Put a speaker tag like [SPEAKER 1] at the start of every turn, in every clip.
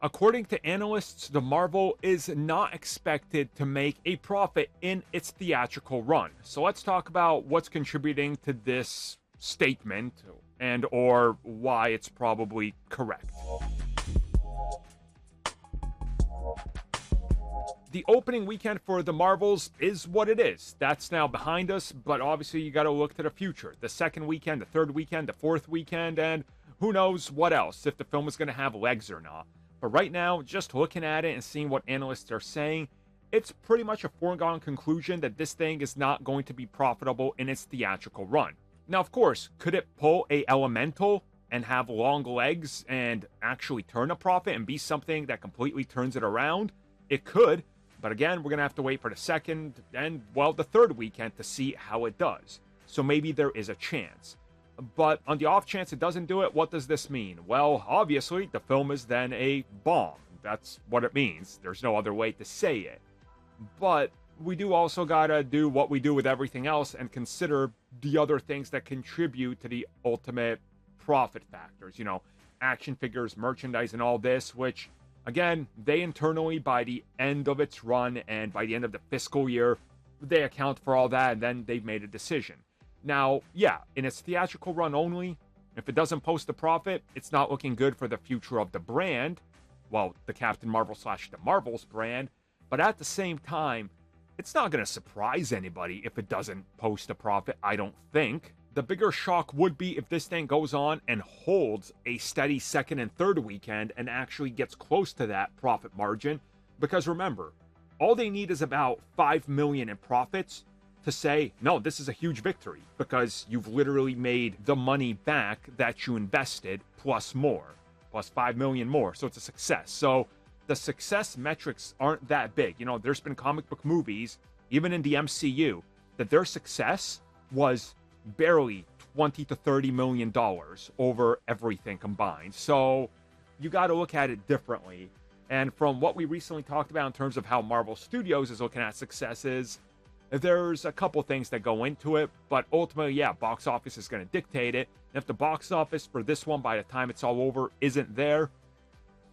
[SPEAKER 1] According to analysts, the Marvel is not expected to make a profit in its theatrical run. So let's talk about what's contributing to this statement and or why it's probably correct. The opening weekend for the Marvels is what it is. That's now behind us, but obviously you got to look to the future. The second weekend, the third weekend, the fourth weekend, and who knows what else, if the film is going to have legs or not. But right now, just looking at it and seeing what analysts are saying, it's pretty much a foregone conclusion that this thing is not going to be profitable in its theatrical run. Now, of course, could it pull a Elemental and have long legs and actually turn a profit and be something that completely turns it around? It could. But again, we're going to have to wait for the second and, well, the third weekend to see how it does. So maybe there is a chance. But on the off chance it doesn't do it, what does this mean? Well, obviously, the film is then a bomb. That's what it means. There's no other way to say it. But we do also got to do what we do with everything else and consider the other things that contribute to the ultimate profit factors. You know, action figures, merchandise, and all this, which... Again, they internally, by the end of its run and by the end of the fiscal year, they account for all that and then they've made a decision. Now, yeah, in its theatrical run only, if it doesn't post a profit, it's not looking good for the future of the brand. Well, the Captain Marvel / the Marvels brand. But at the same time, it's not going to surprise anybody if it doesn't post a profit, I don't think. The bigger shock would be if this thing goes on and holds a steady second and third weekend and actually gets close to that profit margin. Because remember, all they need is about $5 million in profits to say, no, this is a huge victory because you've literally made the money back that you invested plus more, plus $5 million more. So it's a success. So the success metrics aren't that big. You know, there's been comic book movies, even in the MCU, that their success was barely $20 to $30 million over everything combined. So you got to look at it differently. And from what we recently talked about in terms of how Marvel Studios is looking at successes, there's a couple things that go into it, but ultimately, yeah, box office is going to dictate it. And if the box office for this one, by the time it's all over, isn't there,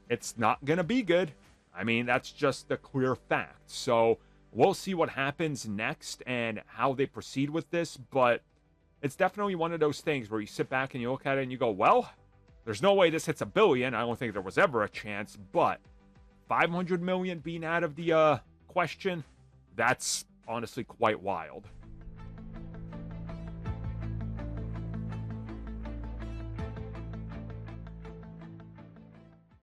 [SPEAKER 1] it's not going to be good. I mean, that's just the clear fact. So we'll see what happens next and how they proceed with this, but it's definitely one of those things where you sit back and you look at it and you go, well, there's no way this hits $1 billion. I don't think there was ever a chance, but 500 million being out of the question, that's honestly quite wild.